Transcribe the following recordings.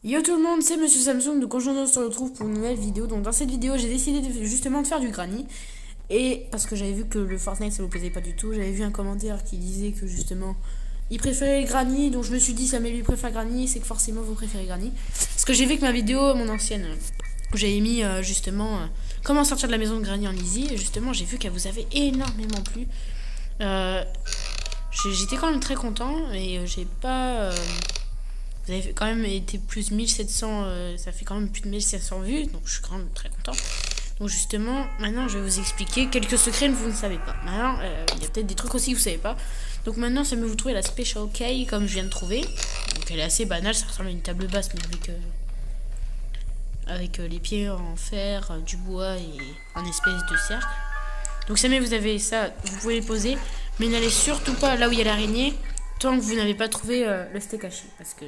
Yo tout le monde, c'est Monsieur Samsung, donc aujourd'hui on se retrouve pour une nouvelle vidéo. Donc dans cette vidéo j'ai décidé justement de faire du granny. Et parce que j'avais vu que le Fortnite ça vous plaisait pas du tout, j'avais vu un commentaire qui disait que justement il préférait le granny. Donc je me suis dit ça mais lui préfère granny, c'est que forcément vous préférez granny. Parce que j'ai vu que ma vidéo, mon ancienne, où j'avais mis justement comment sortir de la maison de granny en easy. Et justement j'ai vu qu'elle vous avait énormément plu. J'étais quand même très content et j'ai pas... vous avez quand même été plus de 1700, ça fait quand même plus de 1700 vues, donc je suis quand même très content. Donc justement, maintenant je vais vous expliquer quelques secrets que vous ne savez pas. Maintenant, il y a peut-être des trucs aussi que vous savez pas. Donc maintenant, ça me vous trouver la Special Key comme je viens de trouver. Donc elle est assez banale, ça ressemble à une table basse, mais avec les pieds en fer, du bois et un espèce de cercle. Donc si jamais vous avez ça, vous pouvez les poser, mais n'allez surtout pas là où il y a l'araignée tant que vous n'avez pas trouvé le steak haché, parce que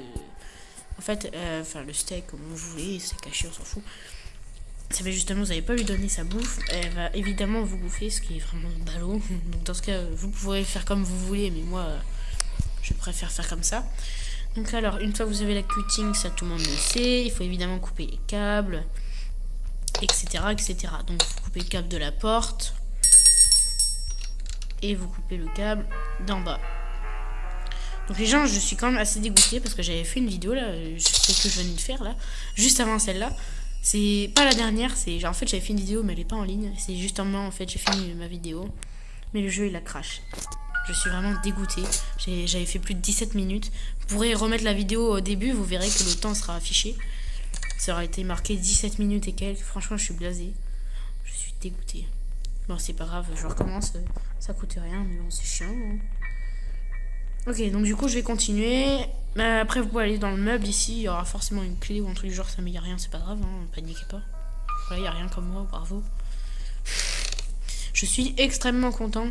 en fait, le steak comme vous voulez, steak haché, on s'en fout. Ça fait justement, vous n'avez pas lui donner sa bouffe, elle va évidemment vous bouffer, ce qui est vraiment ballot. Donc dans ce cas, vous pourrez faire comme vous voulez, mais moi, je préfère faire comme ça. Donc alors, une fois que vous avez la cutting, ça tout le monde le sait, il faut évidemment couper les câbles, etc., etc. Donc vous coupez le câble de la porte et vous coupez le câble d'en bas. Donc les gens, je suis quand même assez dégoûtée parce que j'avais fait une vidéo là, c'est ce que je venais de faire là, juste avant celle-là. C'est pas la dernière, c'est en fait j'avais fait une vidéo mais elle est pas en ligne. C'est justement en fait j'ai fini ma vidéo, mais le jeu il a crash. Je suis vraiment dégoûtée. J'avais fait plus de 17 minutes. Vous pourrez remettre la vidéo au début, vous verrez que le temps sera affiché. Ça aurait été marqué 17 minutes et quelques. Franchement je suis blasée. Je suis dégoûtée. Bon c'est pas grave, je recommence. Ça coûte rien mais bon c'est chiant. Hein. Ok, donc du coup je vais continuer. Après vous pouvez aller dans le meuble ici, il y aura forcément une clé ou un truc du genre, ça mais il n'y a rien, c'est pas grave, hein, paniquez pas. Voilà, il n'y a rien comme moi, bravo. Je suis extrêmement content.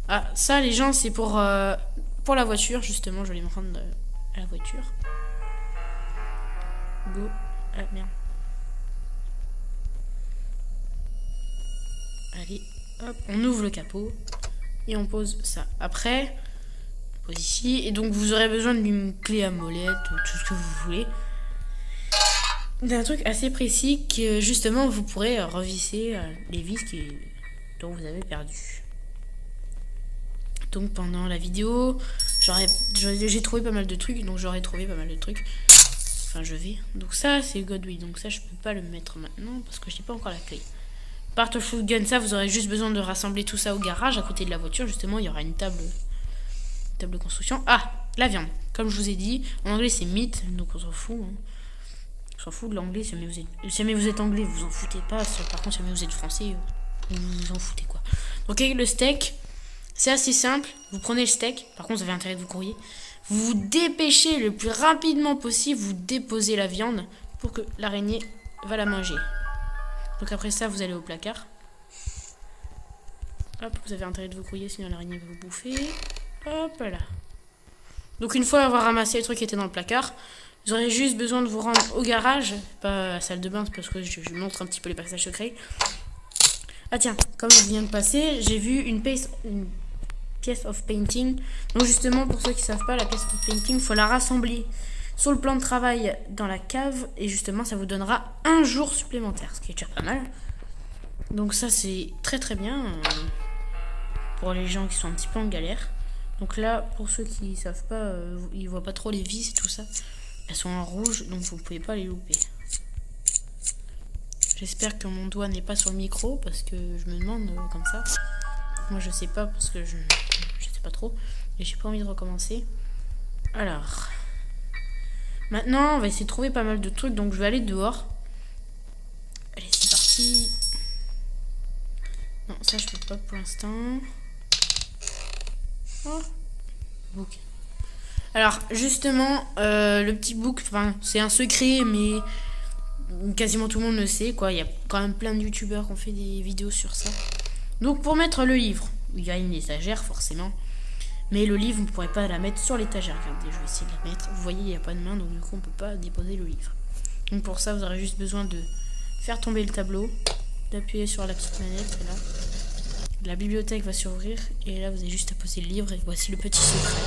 Ah, ça les gens c'est pour la voiture, justement, je vais me rendre à la voiture. Go. Ah merde. Allez, hop, on ouvre le capot et on pose ça. Après... pose ici, et donc vous aurez besoin d'une clé à molette, tout ce que vous voulez, d'un truc assez précis que justement vous pourrez revisser les vis dont vous avez perdu. Donc pendant la vidéo j'ai trouvé pas mal de trucs, donc j'aurais trouvé pas mal de trucs, enfin je vais, donc ça c'est Godwin, donc ça je peux pas le mettre maintenant parce que j'ai pas encore la clé. Part of Gun, ça vous aurez juste besoin de rassembler tout ça au garage à côté de la voiture, justement il y aura une table de construction. Ah, la viande. Comme je vous ai dit, en anglais c'est meat, donc on s'en fout. Hein. On s'en fout de l'anglais. Si jamais vous êtes anglais, vous en foutez pas. Par contre, si jamais vous êtes français, vous vous en foutez quoi. Donc avec le steak, c'est assez simple. Vous prenez le steak. Par contre, vous avez intérêt de vous courrier. Vous vous dépêchez le plus rapidement possible. Vous déposez la viande pour que l'araignée va la manger. Donc après ça, vous allez au placard. Hop, vous avez intérêt de vous courrier, sinon l'araignée va vous bouffer. Hop là. Donc une fois avoir ramassé les trucs qui étaient dans le placard, vous aurez juste besoin de vous rendre au garage, pas à la salle de bain parce que je montre un petit peu les passages secrets. Ah tiens, comme je viens de passer, j'ai vu une pièce of painting. Donc justement pour ceux qui savent pas, la pièce of painting, il faut la rassembler sur le plan de travail dans la cave et justement ça vous donnera un jour supplémentaire, ce qui est déjà pas mal. Donc ça c'est très très bien pour les gens qui sont un petit peu en galère. Donc là, pour ceux qui savent pas, ils voient pas trop les vis et tout ça. Elles sont en rouge, donc vous pouvez pas les louper. J'espère que mon doigt n'est pas sur le micro, parce que je me demande comme ça. Moi je sais pas, parce que je sais pas trop. Et j'ai pas envie de recommencer. Alors. Maintenant, on va essayer de trouver pas mal de trucs, donc je vais aller dehors. Allez, c'est parti. Non, ça je peux pas pour l'instant. Oh. Book. Alors justement le petit book, enfin c'est un secret mais quasiment tout le monde le sait quoi. Il y a quand même plein de youtubeurs qui ont fait des vidéos sur ça. Donc pour mettre le livre, il y a une étagère forcément, mais le livre vous ne pourrez pas la mettre sur l'étagère. Regardez, je vais essayer de la mettre. Vous voyez il n'y a pas de main donc du coup on peut pas déposer le livre. Donc pour ça vous aurez juste besoin de faire tomber le tableau, d'appuyer sur la petite manette là. La bibliothèque va s'ouvrir et là vous avez juste à poser le livre et voici le petit secret.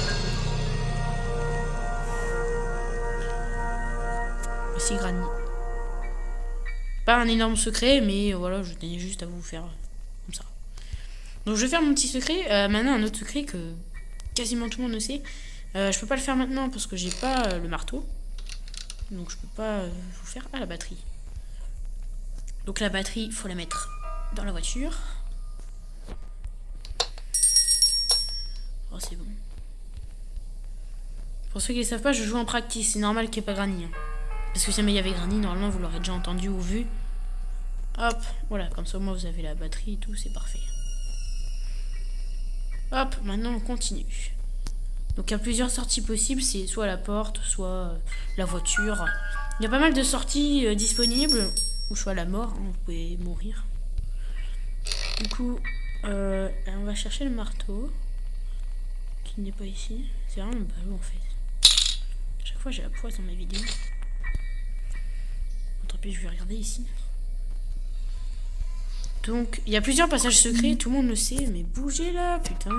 Voici Granny. Pas un énorme secret, mais voilà, je tenais juste à vous faire comme ça. Donc je vais faire mon petit secret. Maintenant, un autre secret que quasiment tout le monde le sait. Je peux pas le faire maintenant parce que j'ai pas le marteau. Donc je peux pas vous faire. Ah, la batterie. Donc la batterie, il faut la mettre dans la voiture. Oh, c'est bon. Pour ceux qui ne savent pas, je joue en practice. C'est normal qu'il n'y ait pas Granny. Hein. Parce que si jamais il y avait Granny, normalement vous l'aurez déjà entendu ou vu. Hop, voilà, comme ça au moins vous avez la batterie et tout, c'est parfait. Hop, maintenant on continue. Donc il y a plusieurs sorties possibles, c'est soit la porte, soit la voiture. Il y a pas mal de sorties disponibles, ou soit la mort, hein, vous pouvez mourir. Du coup, on va chercher le marteau, qui n'est pas ici. C'est vraiment le ballot en fait. À chaque fois j'ai la poisse dans mes vidéos. Tant pis, je vais regarder ici. Donc, il y a plusieurs passages secrets, tout le monde le sait, mais bougez là, putain.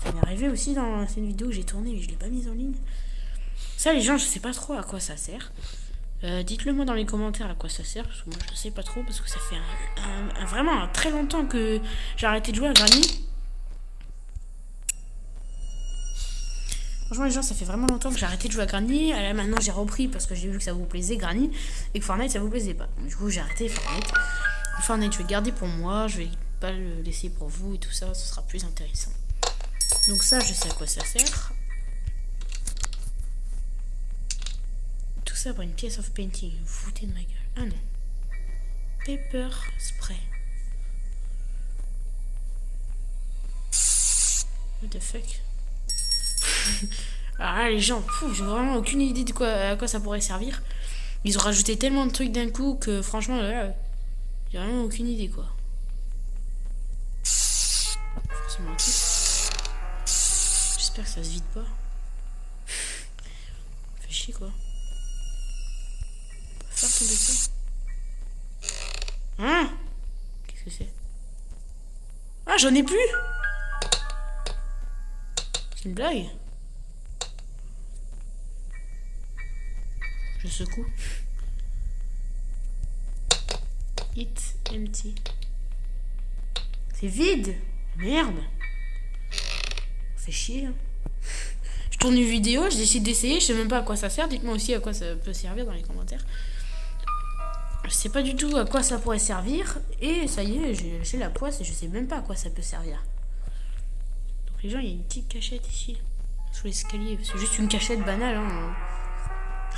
Ça m'est arrivé aussi dans cette vidéo que j'ai tournée, mais je l'ai pas mise en ligne. Ça, les gens, je sais pas trop à quoi ça sert. Dites-le moi dans les commentaires à quoi ça sert, parce que moi je sais pas trop, parce que ça fait vraiment très longtemps que j'ai arrêté de jouer à Granny. Franchement les gens, ça fait vraiment longtemps que j'ai arrêté de jouer à Granny. Là maintenant j'ai repris parce que j'ai vu que ça vous plaisait Granny, et que Fortnite ça vous plaisait pas. Du coup j'ai arrêté Fortnite. Fortnite je vais garder pour moi, je vais pas le laisser pour vous et tout ça, ce sera plus intéressant. Donc ça je sais à quoi ça sert. Tout ça pour une pièce of painting, vous foutez de ma gueule. Ah non. Pepper spray. What the fuck. Ah les gens, j'ai vraiment aucune idée de à quoi ça pourrait servir. Ils ont rajouté tellement de trucs d'un coup que franchement là, j'ai vraiment aucune idée quoi. Forcément un truc. J'espère que ça se vide pas. Fait chier quoi. On peut faire tomber ça. Hein? Qu'est-ce que c'est? Ah j'en ai plus. C'est une blague. Je secoue. It's empty. C'est vide. Merde. Ça fait chier. Hein. Je tourne une vidéo, je décide d'essayer, je sais même pas à quoi ça sert. Dites-moi aussi à quoi ça peut servir dans les commentaires. Je sais pas du tout à quoi ça pourrait servir. Et ça y est, j'ai lâché la poisse et je sais même pas à quoi ça peut servir. Donc les gens, il y a une petite cachette ici. Sous l'escalier. C'est juste une cachette banale. Hein.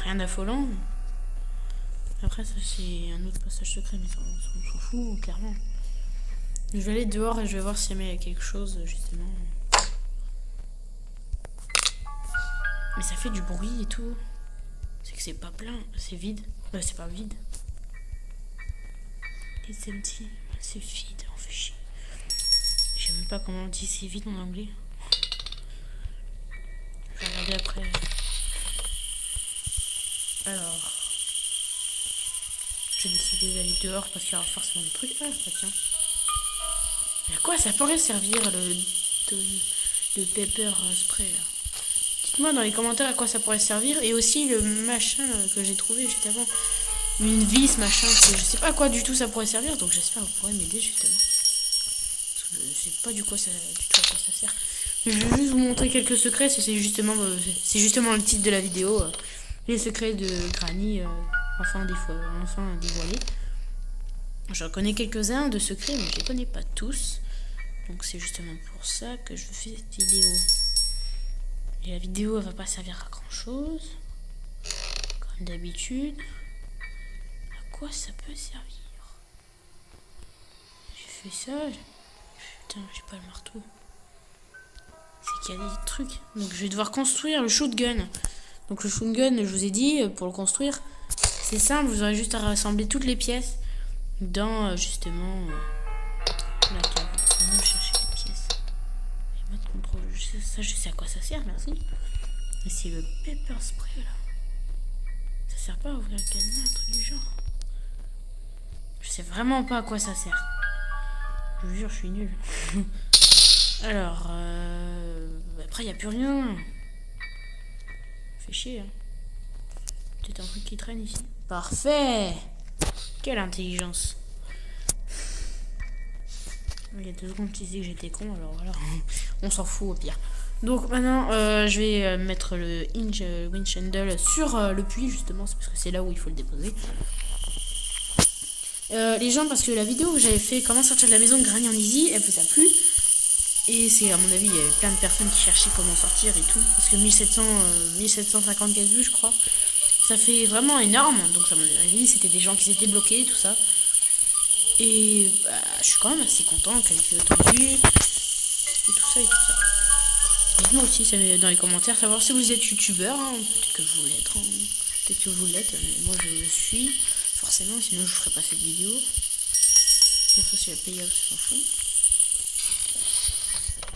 Rien d'affolant. Après ça c'est un autre passage secret, mais on s'en fout clairement. Je vais aller dehors et je vais voir si jamais il y a quelque chose justement. Mais ça fait du bruit et tout. C'est que c'est pas plein, c'est vide. C'est pas vide. It's empty. C'est vide, on fait chier. Je sais même pas comment on dit c'est vide en anglais. Je vais regarder après. Alors, j'ai décidé d'aller dehors parce qu'il y aura forcément des trucs. Ah, bah tiens. Mais à quoi ça pourrait servir le pepper spray là? Dites-moi dans les commentaires à quoi ça pourrait servir. Et aussi le machin que j'ai trouvé juste avant. Une vis, machin. Je sais pas à quoi du tout ça pourrait servir. Donc j'espère que vous pourrez m'aider justement. Parce que je sais pas du tout à quoi ça sert. Je vais juste vous montrer quelques secrets. C'est justement le titre de la vidéo. Les secrets de Granny, enfin dévoilés. J'en connais quelques-uns de secrets, mais je les connais pas tous. Donc c'est justement pour ça que je fais cette vidéo. Et la vidéo, elle va pas servir à grand-chose. Comme d'habitude. À quoi ça peut servir? J'ai fait ça. Putain, j'ai pas le marteau. C'est qu'il y a des trucs. Donc je vais devoir construire le shotgun. Donc le shotgun, je vous ai dit, pour le construire, c'est simple, vous aurez juste à rassembler toutes les pièces dans justement la cave. Maintenant, je cherche les pièces. Et mode contrôle, ça je sais à quoi ça sert, merci. Et c'est le pepper spray là. Ça sert pas à ouvrir le cadenas, un truc du genre. Je sais vraiment pas à quoi ça sert. Je vous jure, je suis nulle. Alors, après il n'y a plus rien. Fait chier. Hein. peut-être un truc qui traîne ici. Parfait. Quelle intelligence. Il y a 2 secondes, tu disais que j'étais con, alors voilà. On s'en fout au pire. Donc maintenant, je vais mettre le winch handle sur le puits, justement. C'est parce que c'est là où il faut le déposer. Les gens, parce que la vidéo que j'avais fait comment sortir de la maison de Granny en easy, elle vous a plu. Et c'est, à mon avis, il y avait plein de personnes qui cherchaient comment sortir et tout. Parce que 1754 vues, je crois. Ça fait vraiment énorme. Donc, à mon avis, c'était des gens qui s'étaient bloqués, tout ça. Et bah, je suis quand même assez content qu'elle ait fait autant de vues. Et tout ça et tout ça. Dites-moi aussi dans les commentaires, savoir si vous êtes youtubeur. Hein. Peut-être que vous l'êtes. Hein. Peut-être que vous l'êtes. Mais moi, je le suis. Forcément, sinon je ferais pas cette vidéo. Donc ça, c'est la payable, ça s'en fout.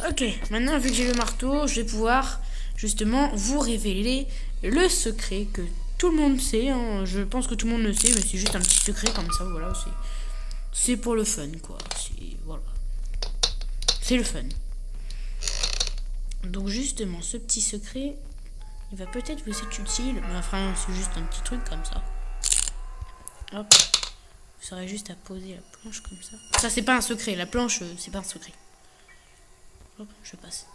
Ok, maintenant vu que j'ai le marteau, je vais pouvoir justement vous révéler le secret que tout le monde sait. Hein. Je pense que tout le monde le sait, mais c'est juste un petit secret comme ça. Voilà, c'est pour le fun, quoi. Voilà, c'est le fun. Donc justement, ce petit secret, il va peut-être vous être utile. Mais enfin, c'est juste un petit truc comme ça. Hop, vous aurez juste à poser la planche comme ça. Ça, c'est pas un secret. La planche, c'est pas un secret. Hop, je passe.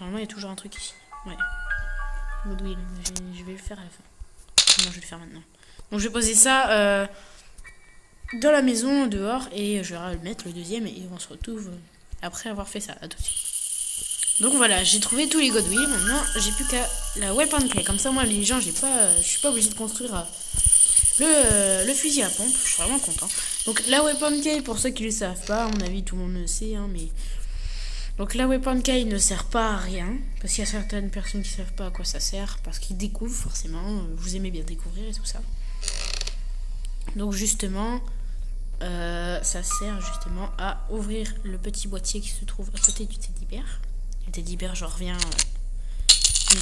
Normalement, il y a toujours un truc ici. Ouais. Goodwill. Je vais le faire à la fin. Non, je vais le faire maintenant. Donc, je vais poser ça dans la maison, dehors. Et je vais mettre le deuxième. Et on se retrouve après avoir fait ça. À tout de suite. Donc voilà, j'ai trouvé tous les Goodwill. Maintenant, j'ai plus qu'à la weapon key. Comme ça, moi, les gens, je suis pas obligé de construire le fusil à pompe. Je suis vraiment content. Donc la weapon key, pour ceux qui ne le savent pas, à mon avis tout le monde le sait, hein, mais donc la weapon key ne sert pas à rien, parce qu'il y a certaines personnes qui ne savent pas à quoi ça sert, parce qu'ils découvrent forcément. Vous aimez bien découvrir et tout ça. Donc justement, ça sert justement à ouvrir le petit boîtier qui se trouve à côté du teddy bear. Le teddy bear, je reviens,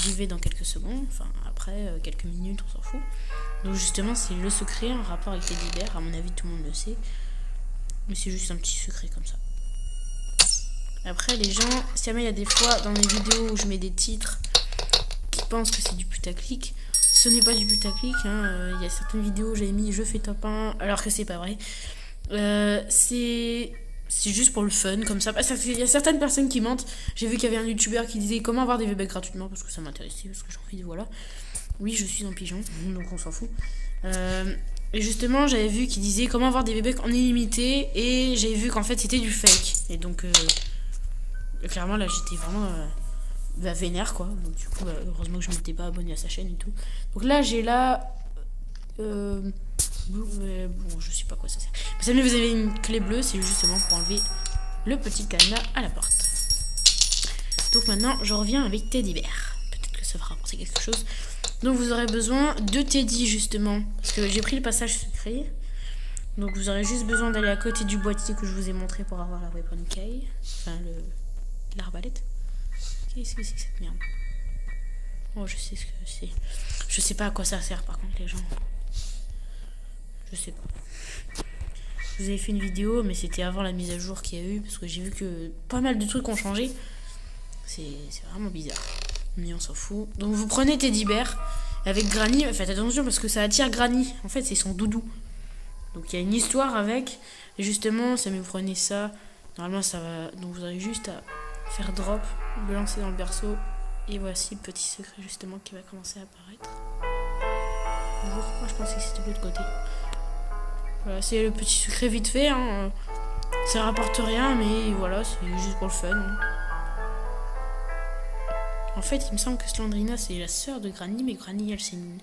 j'y vais dans quelques secondes, enfin après quelques minutes, on s'en fout. Donc justement, c'est le secret en rapport avec teddy bear. À mon avis, tout le monde le sait. Mais c'est juste un petit secret comme ça. Après, les gens, si jamais il y a des fois dans les vidéos où je mets des titres qui pensent que c'est du putaclic, ce n'est pas du putaclic. Hein. Il y a certaines vidéos où j'avais mis je fais top 1 alors que c'est pas vrai. C'est juste pour le fun, comme ça. Il y a certaines personnes qui mentent. J'ai vu qu'il y avait un youtubeur qui disait comment avoir des VB gratuitement parce que ça m'intéressait, parce que j'ai envie de voilà. Oui, je suis un pigeon, donc on s'en fout. Et justement, j'avais vu qu'il disait comment avoir des bébés en illimité. Et j'avais vu qu'en fait, c'était du fake. Et donc, clairement, là, j'étais vraiment vénère, quoi. Donc, du coup, heureusement que je m'étais pas abonné à sa chaîne et tout. Donc là, j'ai là... bon, je sais pas quoi ça sert. Vous savez, vous avez une clé bleue, c'est justement pour enlever le petit cadenas à la porte. Donc maintenant, je reviens avec Teddy Bear. Peut-être que ça va rapporter quelque chose. Donc vous aurez besoin de Teddy justement, parce que j'ai pris le passage secret. Donc vous aurez juste besoin d'aller à côté du boîtier que je vous ai montré pour avoir la weapon key. Enfin l'arbalète. Qu'est-ce que c'est que cette merde? Oh, je sais ce que c'est. Je sais pas à quoi ça sert par contre les gens. Je sais pas. Je vous avais fait une vidéo, mais c'était avant la mise à jour qu'il y a eu, parce que j'ai vu que pas mal de trucs ont changé. C'est vraiment bizarre. Mais on s'en fout. Donc vous prenez Teddy Bear avec Granny. Faites attention parce que ça attire Granny. En fait, c'est son doudou. Donc il y a une histoire avec. Et justement, ça vous prenez ça. Normalement, ça va. Donc vous aurez juste à faire drop, le lancer dans le berceau. Et voici le petit secret justement qui va commencer à apparaître. Bonjour. Moi, je pensais que c'était de l'autre côté. Voilà, c'est le petit secret vite fait. Hein. Ça rapporte rien, mais voilà, c'est juste pour le fun. Hein. En fait, il me semble que Slandrina, c'est la sœur de Granny, mais Granny, elle, c'est une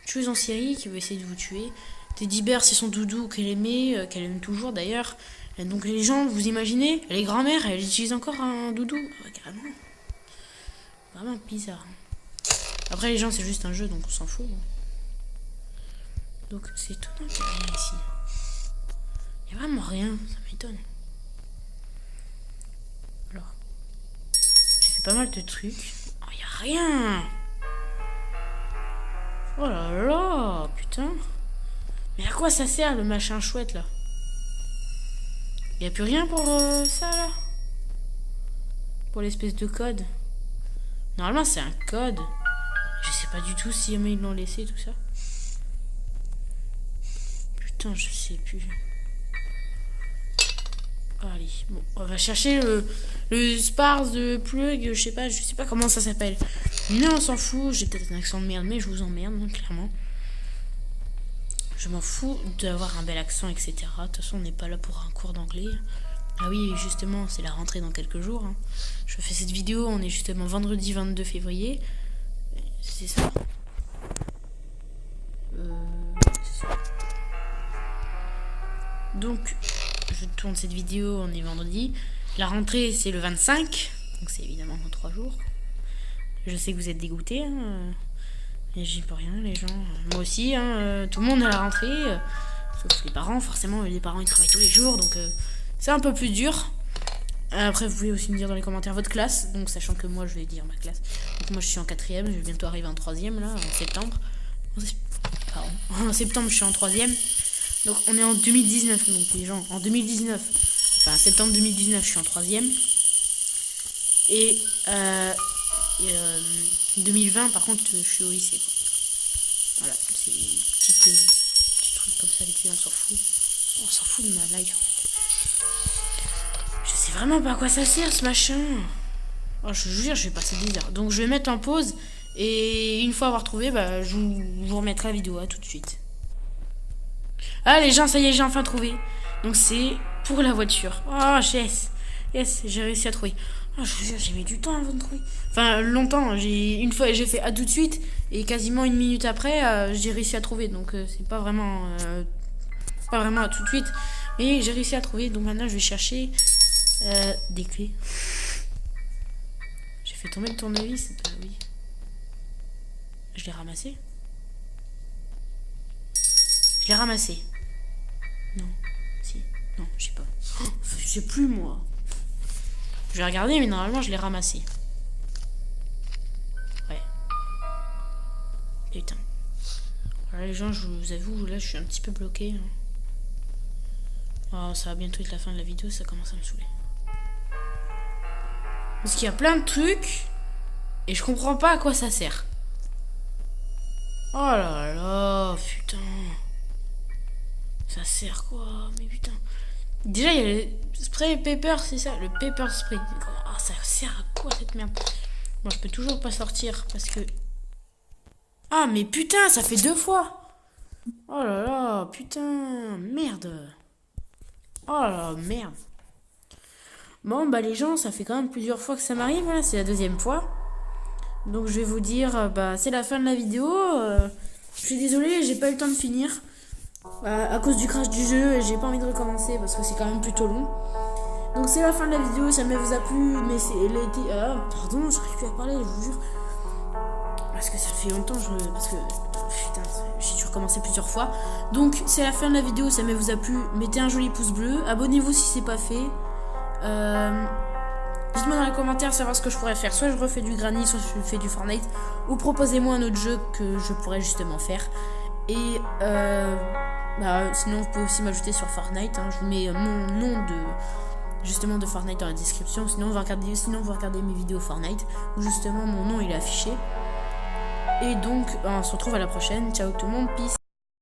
tueuse en série qui veut essayer de vous tuer. Teddy Bear, c'est son doudou qu'elle aimait, qu'elle aime toujours d'ailleurs. Donc les gens, vous imaginez, les grand-mères, elles utilisent encore un doudou. Ouais, carrément. Vraiment bizarre. Après, les gens, c'est juste un jeu, donc on s'en fout. Donc c'est étonnant qu'il n'y ait rien ici. Il n'y a vraiment rien, ça m'étonne. Alors, j'ai fait pas mal de trucs. Oh, il n'y a rien. Oh là là, putain. Mais à quoi ça sert le machin chouette là? Il n'y a plus rien pour ça là? Pour l'espèce de code. Normalement c'est un code. Je sais pas du tout si jamais ils l'ont laissé, tout ça. Putain, je sais plus. Allez, bon, on va chercher le sparse de plug, je sais pas comment ça s'appelle. Mais on s'en fout, j'ai peut-être un accent de merde, mais je vous emmerde, hein, clairement. Je m'en fous d'avoir un bel accent, etc. De toute façon, on n'est pas là pour un cours d'anglais. Ah oui, justement, c'est la rentrée dans quelques jours. Hein. Je fais cette vidéo, on est justement vendredi 22 février. C'est ça. C'est ça. Donc, je tourne cette vidéo, on est vendredi. La rentrée, c'est le 25. Donc, c'est évidemment dans 3 jours. Je sais que vous êtes dégoûtés. Hein. Mais j'y peux rien, les gens. Moi aussi, hein, tout le monde à la rentrée. Sauf les parents, forcément. Les parents, ils travaillent tous les jours. Donc, c'est un peu plus dur. Après, vous pouvez aussi me dire dans les commentaires votre classe. Donc, sachant que moi, je vais dire ma classe. Donc, moi, je suis en 4ème. Je vais bientôt arriver en 3ème, là, en septembre. Pardon. En septembre, je suis en 3ème. Donc, on est en 2019. Donc, les gens, en 2019, enfin, septembre 2019, je suis en 3ème. Et 2020, par contre, je suis au lycée, quoi. Voilà, c'est petit truc comme ça, vite fait, on s'en fout. On s'en fout de ma life, en fait. Je sais vraiment pas à quoi ça sert, ce machin. Oh, je vous jure, je vais passer des heures. Donc, je vais mettre en pause. Et une fois avoir trouvé, bah, je vous remettrai la vidéo, à tout de suite. Ah, les gens, ça y est, j'ai enfin trouvé. Donc, c'est pour la voiture. Oh, yes. Yes, j'ai réussi à trouver. Oh, je vous jure, j'ai mis du temps avant de trouver. Enfin, longtemps. Une fois, j'ai fait à tout de suite. Et quasiment une minute après, j'ai réussi à trouver. Donc, c'est pas vraiment à tout de suite. Mais j'ai réussi à trouver. Donc, maintenant, je vais chercher des clés. J'ai fait tomber le tournevis. Oui. Je l'ai ramassé. Je l'ai ramassé. Non. Si. Non, je sais pas. Oh, je sais plus, moi. Je vais regarder, mais normalement, je l'ai ramassé. Ouais. Putain. Voilà, les gens, je vous avoue, là, je suis un petit peu bloqué. Oh, ça va bientôt être la fin de la vidéo, ça commence à me saouler. Parce qu'il y a plein de trucs, et je comprends pas à quoi ça sert. Oh là là, putain. Ça sert quoi? Mais putain. Déjà, il y a le spray paper, c'est ça? Le paper spray. Oh, ça sert à quoi cette merde? Bon, je peux toujours pas sortir parce que... Ah, mais putain, ça fait 2 fois. Oh là là, putain. Merde. Oh là là, merde. Bon, bah les gens, ça fait quand même plusieurs fois que ça m'arrive. Là, c'est la 2e fois. Donc, je vais vous dire, bah, c'est la fin de la vidéo. Je suis désolée, j'ai pas eu le temps de finir. À cause du crash du jeu, et j'ai pas envie de recommencer parce que c'est quand même plutôt long. Donc c'est la fin de la vidéo, si jamais vous a plu, mais pardon, j'arrive plus à parler, je vous jure. Parce que ça fait longtemps, parce que putain, j'ai dû recommencer plusieurs fois. Donc c'est la fin de la vidéo, si jamais vous a plu, mettez un joli pouce bleu, abonnez-vous si c'est pas fait. Dites-moi dans les commentaires savoir ce que je pourrais faire. Soit je refais du Granny, soit je fais du Fortnite, ou proposez-moi un autre jeu que je pourrais justement faire. Et sinon vous pouvez aussi m'ajouter sur Fortnite, hein. Je vous mets mon nom de Fortnite dans la description. Sinon vous regardez mes vidéos Fortnite où justement mon nom il est affiché. Et donc on se retrouve à la prochaine. Ciao tout le monde, peace.